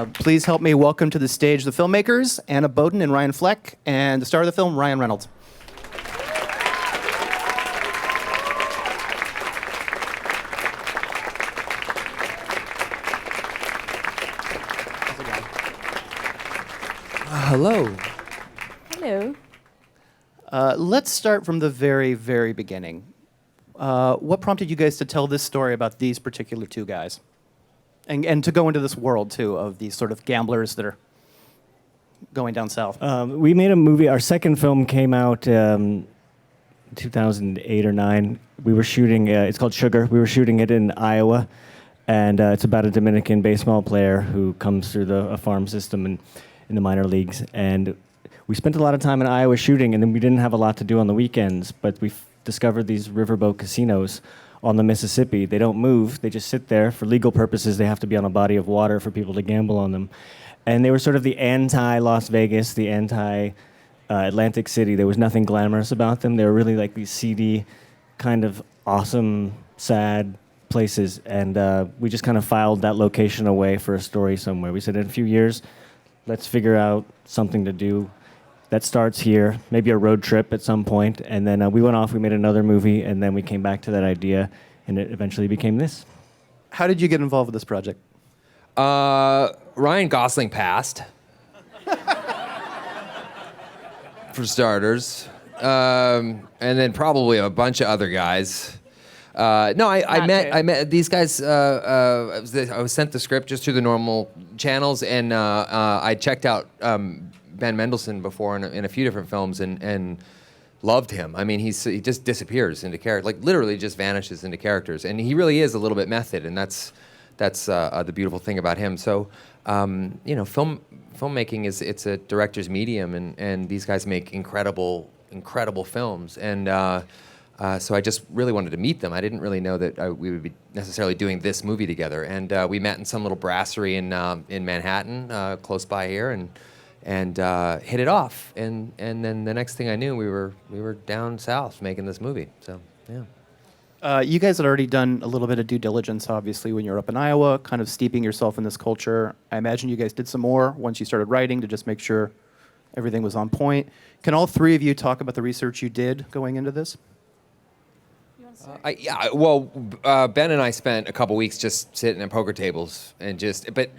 Please help me welcome to the stage the filmmakers, Boden and Ryan Fleck, and the star of the film, Ryan Reynolds. Hello. Hello. Let's start from the very, very beginning. What prompted you guys to tell this story about these particular two guys? And to go into this world, too, of these sort of gamblers that are going down south. We made a movie. Our second film came out 2008 or 9. We were shooting, it's called Sugar. We were shooting it in Iowa. And it's about a Dominican baseball player who comes through a farm system in the minor leagues. And we spent a lot of time in Iowa shooting, and then we didn't have a lot to do on the weekends. But we discovered these riverboat casinos on the Mississippi. They don't move. They just sit there. For legal purposes, they have to be on a body of water for people to gamble on them. And they were sort of the anti-Las Vegas, the anti-Atlantic City. There was nothing glamorous about them. They were really like these seedy, kind of awesome, sad places. And we just kind of filed that location away for a story somewhere. We said, in a few years, let's figure out something to do that starts here, maybe a road trip at some point. And then we went off, we made another movie, and then we came back to that idea, and it eventually became this. How did you get involved with this project? Ryan Gosling passed, for starters. And then probably a bunch of other guys. I met these guys. I was sent the script just through the normal channels, and I checked out Ben Mendelsohn before in a few different films, and loved him. I mean, he just disappears into character, like literally just vanishes into characters, and he really is a little bit method, and that's the beautiful thing about him. So, filmmaking it's a director's medium, and these guys make incredible films, and so I just really wanted to meet them. I didn't really know that we would be necessarily doing this movie together, and we met in some little brasserie in Manhattan, close by here, and hit it off, and then the next thing I knew, we were down south making this movie. So yeah. You guys had already done a little bit of due diligence, obviously, when you were up in Iowa, kind of steeping yourself in this culture. I imagine you guys did some more once you started writing to just make sure everything was on point. Can all three of you talk about the research you did going into this? Ben and I spent a couple weeks just sitting at poker tables and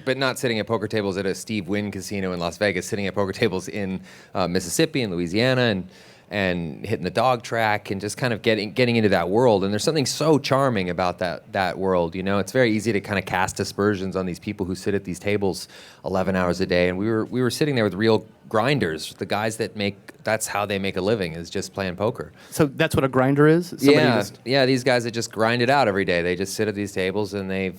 but not sitting at poker tables at a Steve Wynn casino in Las Vegas, sitting at poker tables in Mississippi and Louisiana and hitting the dog track and just kind of getting into that world. And there's something so charming about that world. You know, it's very easy to kind of cast aspersions on these people who sit at these tables 11 hours a day. And we were sitting there with real grinders, the guys that's how they make a living, is just playing poker. So that's what a grinder is? Yeah, these guys that just grind it out every day. They just sit at these tables and they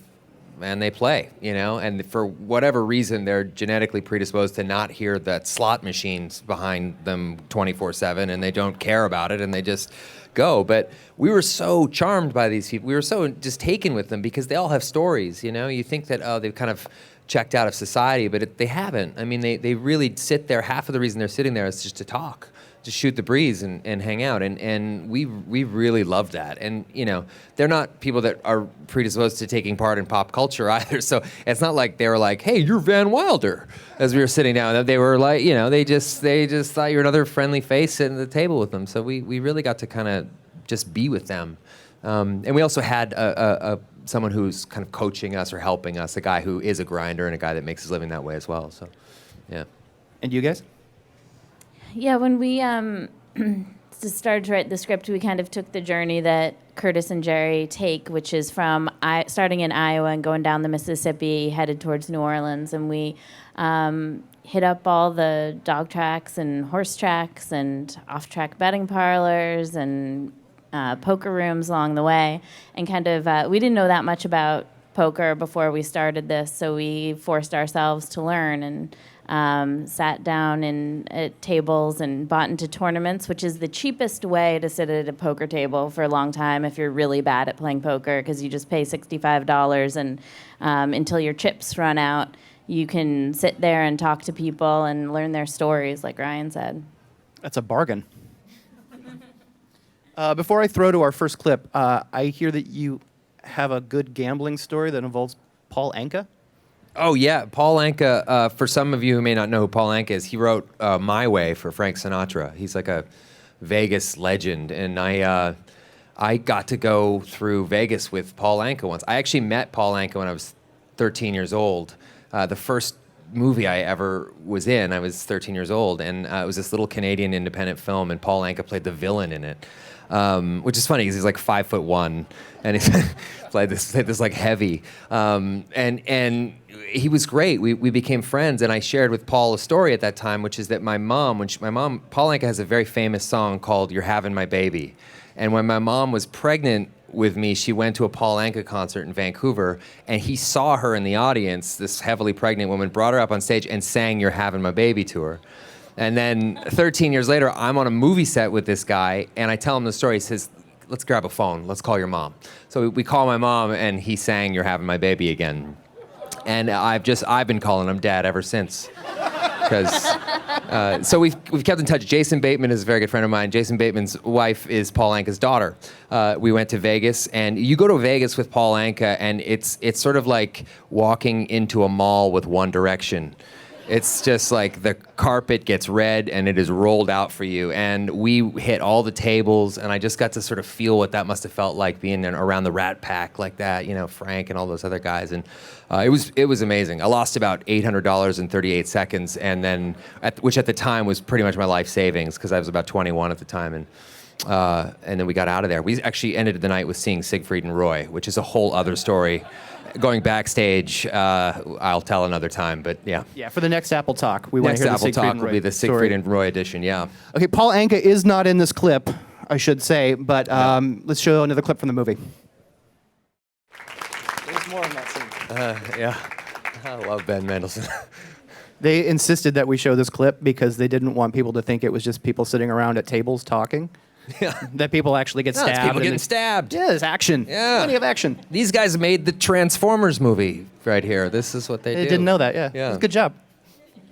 play, you know, and for whatever reason, they're genetically predisposed to not hear that slot machines behind them 24/7, and they don't care about it, and they just go. But we were so charmed by these people. We were so just taken with them because they all have stories, you know. You think that, they've kind of checked out of society, but they haven't. I mean, they really sit there. Half of the reason they're sitting there is just to talk, to shoot the breeze and hang out. And we really love that. And, you know, they're not people that are predisposed to taking part in pop culture either. So it's not like they were like, hey, you're Van Wilder, as we were sitting down. They were like, you know, they just thought you were another friendly face sitting at the table with them. So we really got to kind of just be with them. And we also had someone who's kind of coaching us or helping us, a guy who is a grinder and a guy that makes his living that way as well. So, yeah. And you guys? Yeah, when we started to write the script, we kind of took the journey that Curtis and Gerry take, which is from starting in Iowa and going down the Mississippi, headed towards New Orleans, and we hit up all the dog tracks and horse tracks and off-track betting parlors and poker rooms along the way, and kind of we didn't know that much about poker before we started this, so we forced ourselves to learn and sat down at tables and bought into tournaments, which is the cheapest way to sit at a poker table for a long time if you're really bad at playing poker, because you just pay $65 and until your chips run out, you can sit there and talk to people and learn their stories, like Ryan said. That's a bargain. Before I throw to our first clip, I hear that you have a good gambling story that involves Paul Anka. Oh yeah, Paul Anka. For some of you who may not know who Paul Anka is, he wrote "My Way" for Frank Sinatra. He's like a Vegas legend, and I got to go through Vegas with Paul Anka once. I actually met Paul Anka when I was 13 years old. The first movie I ever was in, I was 13 years old, and it was this little Canadian independent film, and Paul Anka played the villain in it, which is funny because he's like 5'1", and he played this like heavy, and he was great. We became friends, and I shared with Paul a story at that time, which is that my mom, Paul Anka has a very famous song called "You're Having My Baby," and when my mom was pregnant with me, she went to a Paul Anka concert in Vancouver, and he saw her in the audience, this heavily pregnant woman, brought her up on stage and sang "You're Having My Baby" to her. And then 13 years later, I'm on a movie set with this guy, and I tell him the story. He says, let's grab a phone, let's call your mom. So we call my mom, and he sang "You're Having My Baby" again. And I've been calling him Dad ever since. So we've kept in touch. Jason Bateman is a very good friend of mine. Jason Bateman's wife is Paul Anka's daughter. We went to Vegas, and you go to Vegas with Paul Anka, and it's sort of like walking into a mall with One Direction. It's just like the carpet gets red and it is rolled out for you. And we hit all the tables, and I just got to sort of feel what that must have felt like being around the Rat Pack like that, Frank and all those other guys. And it was amazing. I lost about $800 in 38 seconds, and then which at the time was pretty much my life savings because I was about 21 at the time. And then we got out of there. We actually ended the night with seeing Siegfried and Roy, which is a whole other story. Going backstage, I'll tell another time, but yeah. Yeah, for the next Apple Talk, we want Next to hear the Apple Siegfried Talk and will Roy be the story. Siegfried and Roy edition, yeah. Okay, Paul Anka is not in this clip, I should say, but let's show another clip from the movie. There's more in that scene. Yeah, I love Ben Mendelsohn. They insisted that we show this clip because they didn't want people to think it was just people sitting around at tables talking. Yeah. That people actually get No, stabbed. it's people and getting stabbed. Yeah, there's action. Yeah. Plenty of action. These guys made the Transformers movie right here. This is what they do. They didn't know that, yeah. Yeah. Good job.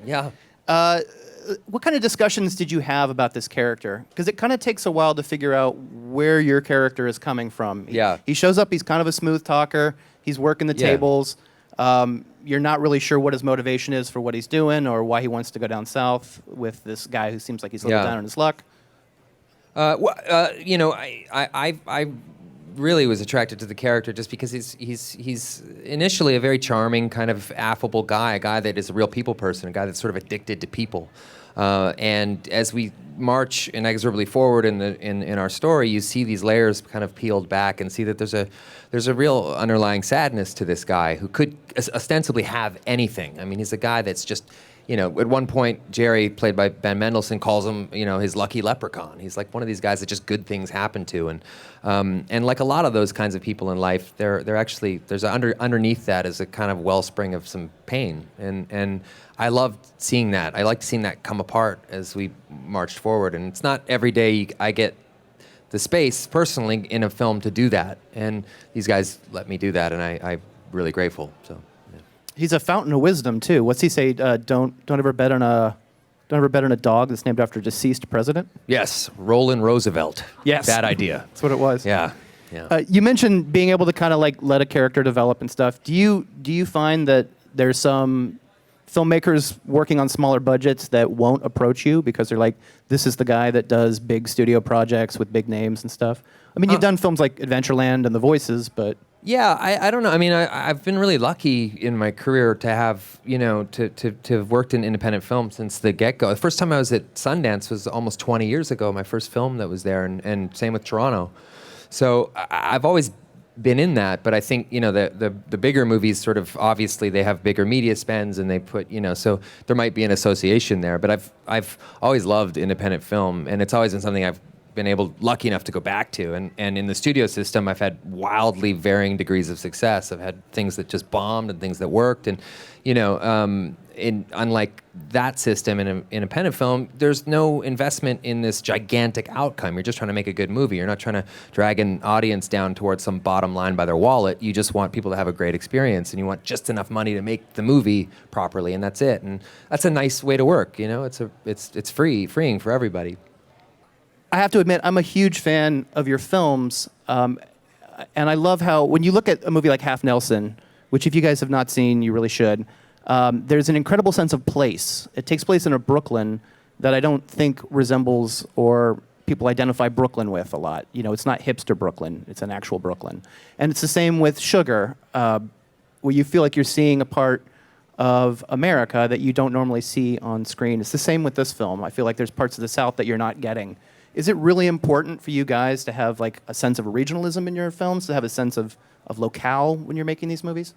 Yeah. What kind of discussions did you have about this character? Because it kind of takes a while to figure out where your character is coming from. Yeah. He shows up, he's kind of a smooth talker, he's working the Yeah. tables. You're not really sure what his motivation is for what he's doing or why he wants to go down south with this guy who seems like he's a little Yeah. down on his luck. I really was attracted to the character just because he's initially a very charming, kind of affable guy, a guy that is a real people person, a guy that's sort of addicted to people. And as we march inexorably forward in our story, you see these layers kind of peeled back and see that there's a real underlying sadness to this guy who could ostensibly have anything. I mean, he's a guy that's just, at one point, Gerry, played by Ben Mendelsohn, calls him, his lucky leprechaun. He's like one of these guys that just good things happen to, and like a lot of those kinds of people in life, they're actually there's underneath that is a kind of wellspring of some pain, and I loved seeing that. I liked seeing that come apart as we marched forward, and it's not every day I get the space personally in a film to do that, and these guys let me do that, and I'm really grateful. So. He's a fountain of wisdom too. What's he say? Don't ever bet on a dog that's named after a deceased president. Yes, Roland Roosevelt. Yes. Bad idea. That's what it was. Yeah. Yeah. You mentioned being able to kind of like let a character develop and stuff. Do you find that there's some filmmakers working on smaller budgets that won't approach you because they're like, this is the guy that does big studio projects with big names and stuff? I mean, you've done films like Adventureland and The Voices, but... Yeah, I don't know. I mean, I've been really lucky in my career to have, to have worked in independent film since the get-go. The first time I was at Sundance was almost 20 years ago, my first film that was there, and same with Toronto. So I've always been in that, but I think, the bigger movies sort of, obviously they have bigger media spends and they put, so there might be an association there. But I've always loved independent film, and it's always been something I've been lucky enough to go back to, and in the studio system I've had wildly varying degrees of success. I've had things that just bombed and things that worked, and unlike that system in independent film, there's no investment in this gigantic outcome. You're just trying to make a good movie. You're not trying to drag an audience down towards some bottom line by their wallet. You just want people to have a great experience, and you want just enough money to make the movie properly, and that's it. And that's a nice way to work. It's freeing for everybody. I have to admit, I'm a huge fan of your films, and I love how, when you look at a movie like Half Nelson, which if you guys have not seen, you really should, there's an incredible sense of place. It takes place in a Brooklyn that I don't think resembles or people identify Brooklyn with a lot. You know, it's not hipster Brooklyn. It's an actual Brooklyn. And it's the same with Sugar, where you feel like you're seeing a part of America that you don't normally see on screen. It's the same with this film. I feel like there's parts of the South that you're not getting. Is it really important for you guys to have like a sense of regionalism in your films, to have a sense of locale when you're making these movies?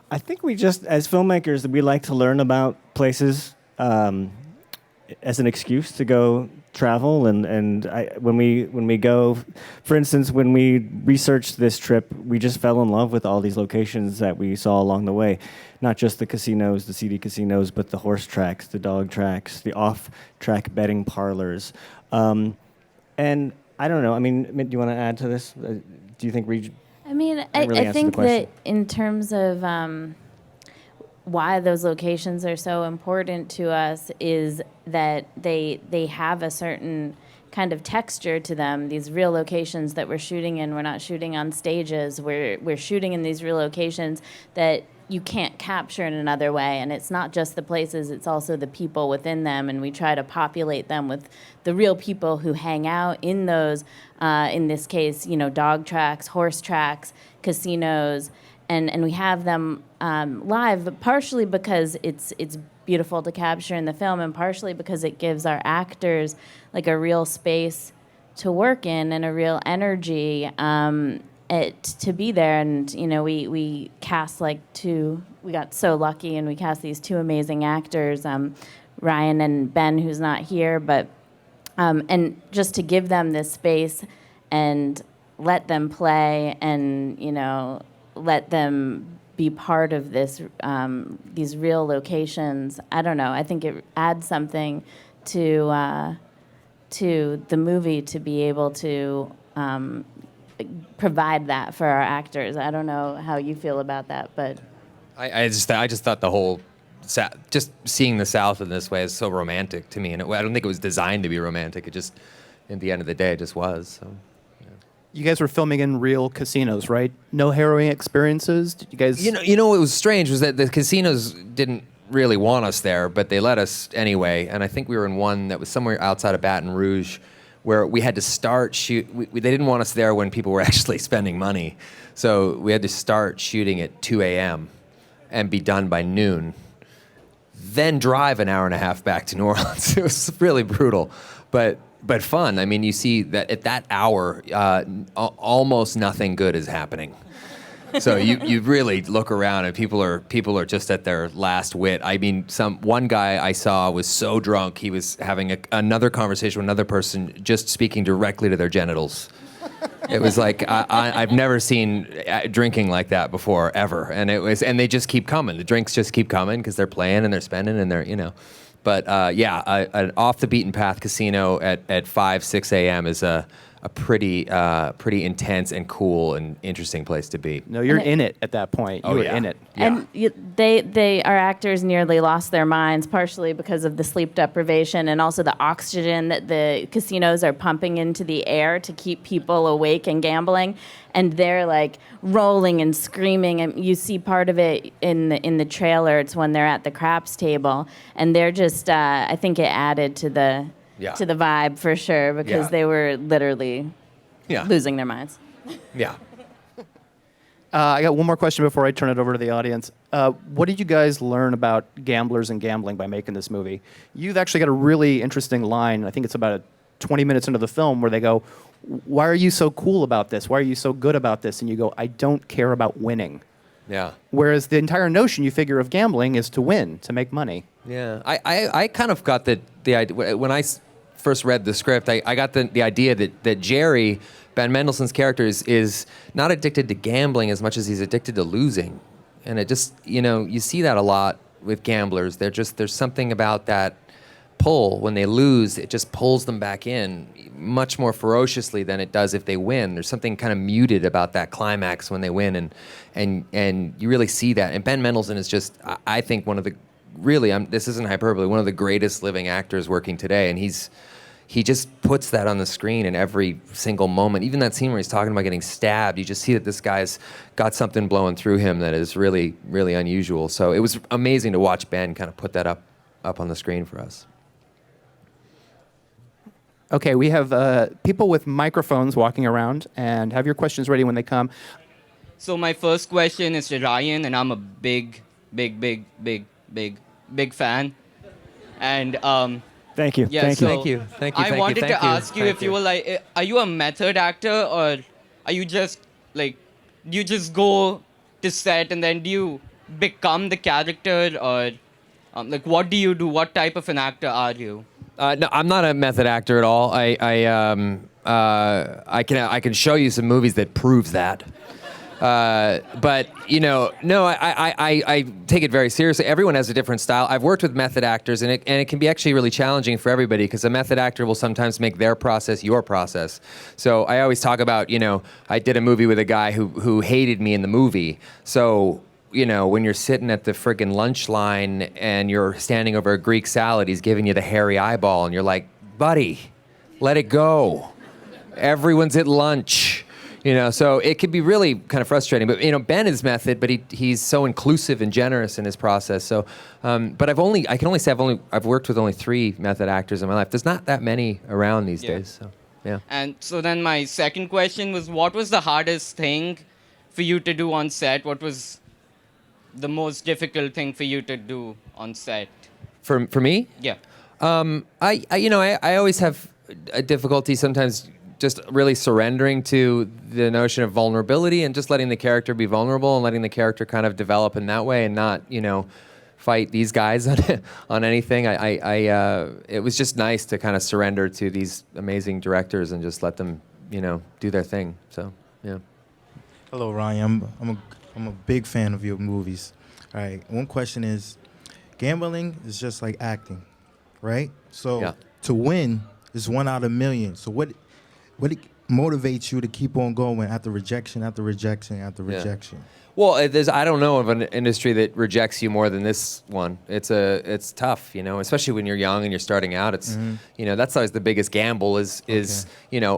I think we just, as filmmakers, we like to learn about places as an excuse to go travel. When we go, for instance, when we researched this trip, we just fell in love with all these locations that we saw along the way. Not just the casinos, the seedy casinos, but the horse tracks, the dog tracks, the off-track betting parlors. And I don't know. I mean, do you want to add to this? Do you think I mean, really I think that in terms of why those locations are so important to us is that they have a certain kind of texture to them. These real locations that we're shooting in, we're not shooting on stages. We're shooting in these real locations that you can't capture in another way. And it's not just the places, it's also the people within them. And we try to populate them with the real people who hang out in those, in this case, you know, dog tracks, horse tracks, casinos, and we have them live, but partially because it's beautiful to capture in the film, and partially because it gives our actors like a real space to work in and a real energy to be there. And you know, we cast we got so lucky, and we cast these two amazing actors, Ryan and Ben, who's not here, but and just to give them this space and let them play, and you know, let them be part of this, these real locations. I don't know. I think it adds something to the movie to be able to provide that for our actors. I don't know how you feel about that, but I just thought the whole just seeing the South in this way is so romantic to me, and I don't think it was designed to be romantic. It just, at the end of the day, it just was. So. You guys were filming in real casinos, right? No harrowing experiences? Did you guys... You know what was strange was that the casinos didn't really want us there, but they let us anyway. And I think we were in one that was somewhere outside of Baton Rouge where we had to start shoot. They didn't want us there when people were actually spending money. So we had to start shooting at 2 a.m. and be done by noon. Then drive an hour and a half back to New Orleans. It was really brutal, but fun. I mean, you see that at that hour, almost nothing good is happening. So you really look around and people are just at their last wit. I mean, one guy I saw was so drunk he was having another conversation with another person, just speaking directly to their genitals. It was like I've never seen drinking like that before ever, and they just keep coming. The drinks just keep coming because they're playing and they're spending and they're, you know. But an off the beaten path casino at 5, 6 a.m. is a pretty intense and cool and interesting place to be. No, you're in it at that point. You were in it. And our actors nearly lost their minds, partially because of the sleep deprivation and also the oxygen that the casinos are pumping into the air to keep people awake and gambling. And they're like rolling and screaming, and you see part of it in the trailer. It's when they're at the craps table, and they're just. I think it added to the vibe for sure, because they were literally losing their minds. Yeah. I got one more question before I turn it over to the audience. What did you guys learn about gamblers and gambling by making this movie? You've actually got a really interesting line. I think it's about 20 minutes into the film where they go, "Why are you so cool about this? Why are you so good about this?" And you go, "I don't care about winning." Yeah. Whereas the entire notion you figure of gambling is to win, to make money. Yeah. I kind of got the idea when I first read the script. I got the idea that Gerry, Ben Mendelsohn's character, is not addicted to gambling as much as he's addicted to losing. And it just, you know, you see that a lot with gamblers. There's something about that pull. When they lose, it just pulls them back in much more ferociously than it does if they win. There's something kind of muted about that climax when they win, and you really see that. And Ben Mendelsohn is just, I think, one of the really, this isn't hyperbole, one of the greatest living actors working today. And he's he just puts that on the screen in every single moment. Even that scene where he's talking about getting stabbed, you just see that this guy's got something blowing through him that is really, really unusual. So it was amazing to watch Ben kind of put that up on the screen for us. Okay, we have people with microphones walking around, and have your questions ready when they come. So my first question is to Ryan, and I'm a big fan. And Thank you. yeah, Thank so you. Thank you. I wanted to ask you if you were like, are you a method actor, or are you just like, do you just go to set and then do you become the character, or like what do you do? What type of an actor are you? No, I'm not a method actor at all. I can show you some movies that proves that. But no, I take it very seriously. Everyone has a different style. I've worked with method actors, and it can be actually really challenging for everybody, because a method actor will sometimes make their process your process. So I always talk about, I did a movie with a guy who hated me in the movie. So when you're sitting at the friggin' lunch line and you're standing over a Greek salad, he's giving you the hairy eyeball, and you're like, buddy, let it go. Everyone's at lunch. So it could be really kind of frustrating. But Ben is method, but he's so inclusive and generous in his process. So, but I can only say I've worked with only 3 method actors in my life. There's not that many around these days. So yeah. And so then my second question was, what was the hardest thing for you to do on set? What was the most difficult thing for you to do on set? For me? Yeah. I always have a difficulty sometimes just really surrendering to the notion of vulnerability and just letting the character be vulnerable and letting the character kind of develop in that way and not, fight these guys on anything. It was just nice to kind of surrender to these amazing directors and just let them, do their thing. So, yeah. Hello, Ryan. I'm a big fan of your movies. All right. One question is, gambling is just like acting, right? So Yeah. to win is 1 out of a million. So what motivates you to keep on going after rejection, after rejection, after Yeah. rejection? Well, I don't know of an industry that rejects you more than this one. It's tough, especially when you're young and you're starting out. It's, that's always the biggest gamble is,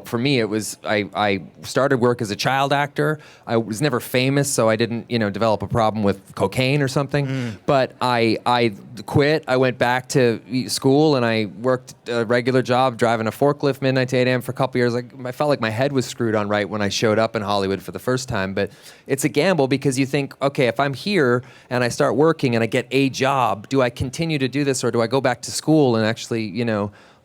for me, it was, I started work as a child actor. I was never famous, so I didn't, develop a problem with cocaine or something. But I quit. I went back to school and I worked a regular job driving a forklift midnight to 8 a.m. for a couple years. I felt like my head was screwed on right when I showed up in Hollywood for the first time. But it's a gamble because you think, okay, if I'm here and I start working and I get a job, do I continue to do this or do I go back to school and actually,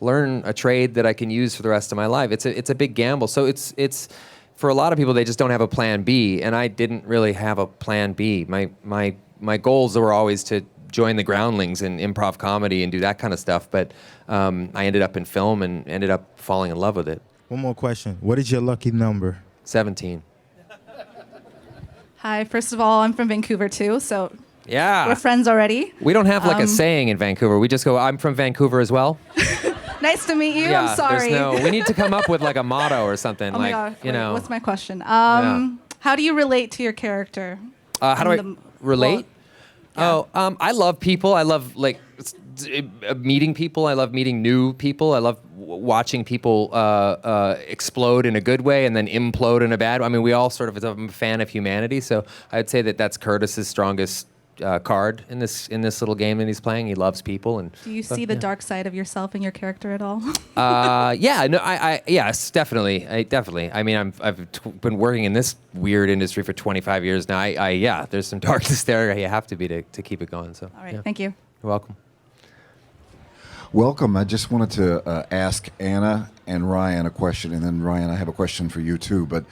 learn a trade that I can use for the rest of my life? It's a big gamble. So it's for a lot of people, they just don't have a plan B, and I didn't really have a plan B. My goals were always to join the Groundlings in improv comedy and do that kind of stuff, but I ended up in film and ended up falling in love with it. One more question. What is your lucky number? 17. Hi, first of all, I'm from Vancouver too, so Yeah. we're friends already. We don't have like a saying in Vancouver. We just go, I'm from Vancouver as well. Nice to meet you. I'm sorry. we need to come up with like a motto or something. Oh like, my God. Wait, what's my question? Yeah. How do you relate to your character? How do I relate? Well, I love people. I love meeting people. I love meeting new people. I love watching people explode in a good way and then implode in a bad way. I mean, we all sort of, I'm a fan of humanity, so I'd say that's Curtis's strongest card in this little game that he's playing. He loves people, and do you see the dark side of yourself in your character at all? Yes, definitely. I mean, I've been working in this weird industry for 25 years now. There's some darkness there. You have to be to keep it going. So All right, thank you. You're welcome. Welcome. I just wanted to ask Anna and Ryan a question, and then Ryan, I have a question for you too. But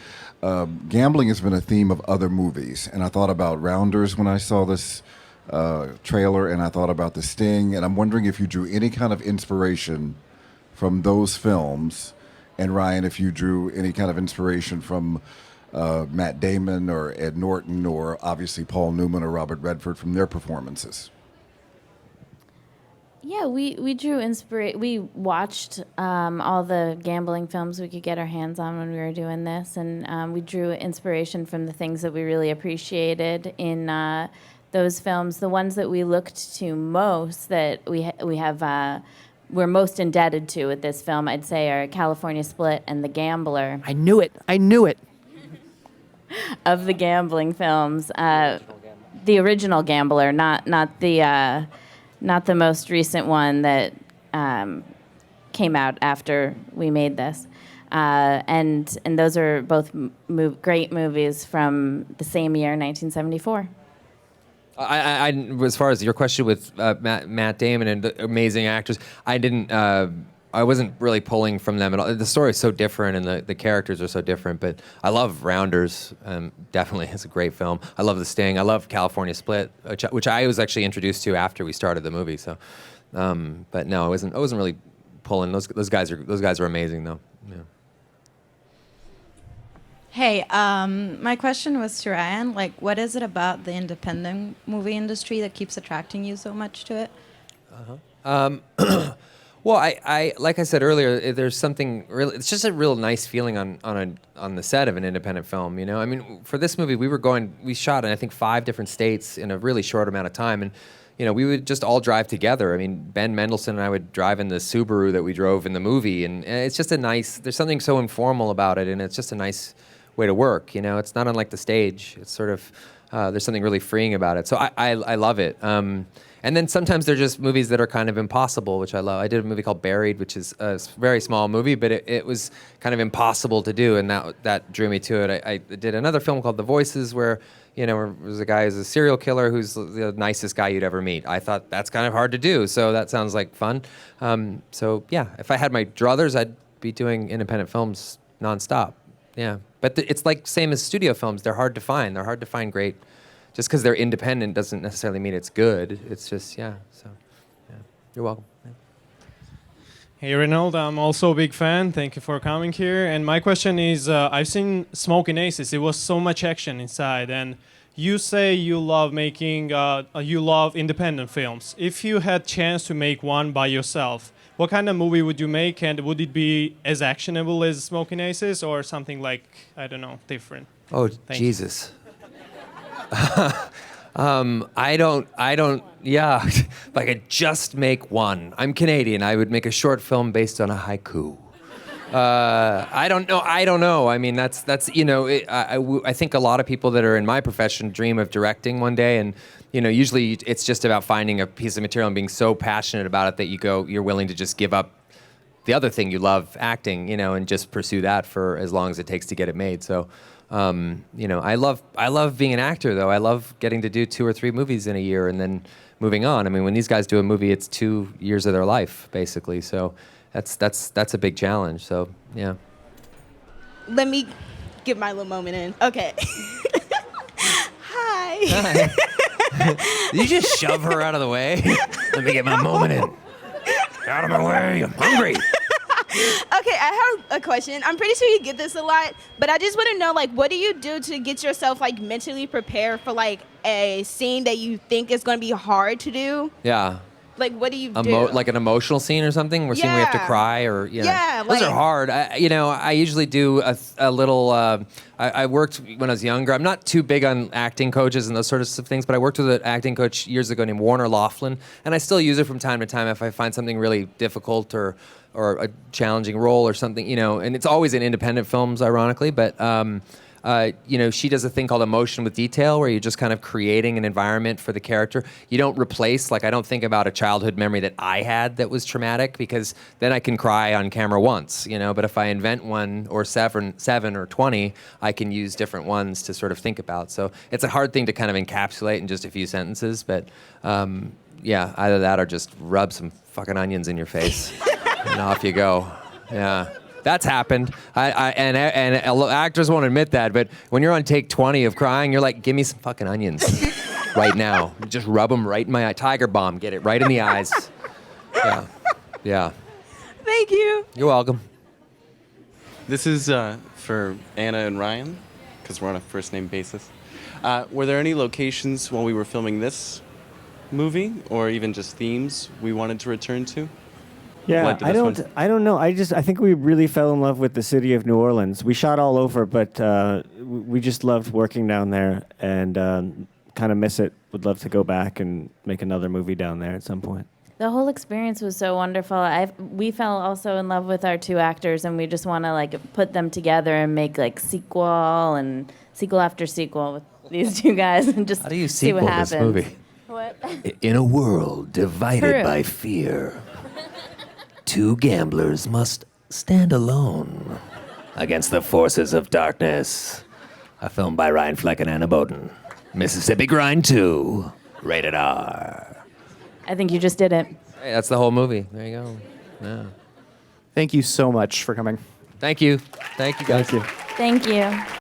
gambling has been a theme of other movies, and I thought about Rounders when I saw this trailer, and I thought about The Sting, and I'm wondering if you drew any kind of inspiration from those films, and Ryan, if you drew any kind of inspiration from Matt Damon or Ed Norton or obviously Paul Newman or Robert Redford from their performances. Yeah, we drew inspiration. We watched all the gambling films we could get our hands on when we were doing this, and we drew inspiration from the things that we really appreciated in those films. The ones that we looked to most that we have we're most indebted to with this film, I'd say, are California Split and The Gambler. I knew it. I knew it. Of the gambling films, the original Gambler, not the most recent one that came out after we made this. And those are both great movies from the same year, 1974. I as far as your question with Matt Damon and the amazing actors, I wasn't really pulling from them at all. The story is so different and the characters are so different, but I love Rounders. Definitely, it's a great film. I love The Sting. I love California Split, which I was actually introduced to after we started the movie. So, but no, I wasn't really pulling. Those guys are amazing though. Yeah. Hey, my question was to Ryan. Like, what is it about the independent movie industry that keeps attracting you so much to it? Well, I like I said earlier, there's something real. It's just a real nice feeling on the set of an independent film. You know, I mean, for this movie, we shot in I think 5 different states in a really short amount of time, and you know, we would just all drive together. I mean, Ben Mendelsohn and I would drive in the Subaru that we drove in the movie, and it's just there's something so informal about it, and it's just a nice way to work. You know, it's not unlike the stage. It's sort of there's something really freeing about it. So I love it. And then sometimes they're just movies that are kind of impossible, which I love. I did a movie called Buried, which is a very small movie, but it was kind of impossible to do, and that drew me to it. I did another film called The Voices, where you know, there's a guy who's a serial killer who's the nicest guy you'd ever meet. I thought that's kind of hard to do, so that sounds like fun. So yeah, if I had my druthers, I'd be doing independent films nonstop. Yeah, but it's like same as studio films. They're hard to find. They're hard to find great. Just because they're independent doesn't necessarily mean it's good. It's just, yeah, so, yeah. You're welcome. Yeah. Hey, Reynolds, I'm also a big fan. Thank you for coming here. And my question is, I've seen Smoking Aces. It was so much action inside. And you say you love you love independent films. If you had chance to make one by yourself, what kind of movie would you make? And would it be as actionable as Smoking Aces or something like, I don't know, different? Oh, Jesus. I don't, yeah. If I could just make one. I'm Canadian. I would make a short film based on a haiku. I don't know. I mean, that's you know, I think a lot of people that are in my profession dream of directing one day, and you know, usually it's just about finding a piece of material and being so passionate about it that you're willing to just give up the other thing you love, acting, you know, and just pursue that for as long as it takes to get it made. So, you know, I love being an actor though. I love getting to do 2 or 3 movies in a year and then moving on. I mean, when these guys do a movie, it's 2 years of their life basically. So that's a big challenge. So yeah. Let me get my little moment in. Okay. Hi. Did you just shove her out of the way? Let me get my moment in. Out of my way. I'm hungry. Okay, I have a question. I'm pretty sure you get this a lot, but I just want to know, like, what do you do to get yourself, like, mentally prepared for, like, a scene that you think is going to be hard to do? Yeah. Like, what do you do? Like an emotional scene or something? Where scene where we have to cry or, you know. Yeah, those like, are hard. I usually do a little, I worked when I was younger. I'm not too big on acting coaches and those sorts of things, but I worked with an acting coach years ago named Warner Laughlin, and I still use it from time to time if I find something really difficult or a challenging role or something, you know, and it's always in independent films, ironically, but, you know, she does a thing called emotion with detail where you're just kind of creating an environment for the character. You don't replace, like, I don't think about a childhood memory that I had that was traumatic because then I can cry on camera once, you know, but if I invent one or seven or 20, I can use different ones to sort of think about. So it's a hard thing to kind of encapsulate in just a few sentences, but yeah, either that or just rub some fucking onions in your face and off you go. Yeah. That's happened. And actors won't admit that, but when you're on take 20 of crying, you're like, give me some fucking onions right now. Just rub them right in my eye. Tiger bomb, get it right in the eyes. Yeah. Yeah. Thank you. You're welcome. This is for Anna and Ryan, because we're on a first name basis. Were there any locations while we were filming this movie, or even just themes we wanted to return to? Yeah, I don't know. I think we really fell in love with the city of New Orleans. We shot all over, but we just loved working down there and kind of miss it. Would love to go back and make another movie down there at some point. The whole experience was so wonderful. We fell also in love with our two actors, and we just want to like put them together and make like sequel after sequel with these two guys, and just How do you see what sequel happens. this movie? What? In a world divided Peru. by fear, two gamblers must stand alone against the forces of darkness. A film by Ryan Fleck and Anna Boden. Mississippi Grind 2, rated R. I think you just did it. Hey, that's the whole movie. There you go. Yeah. Thank you so much for coming. Thank you. Thank you, guys. Thank you. Thank you.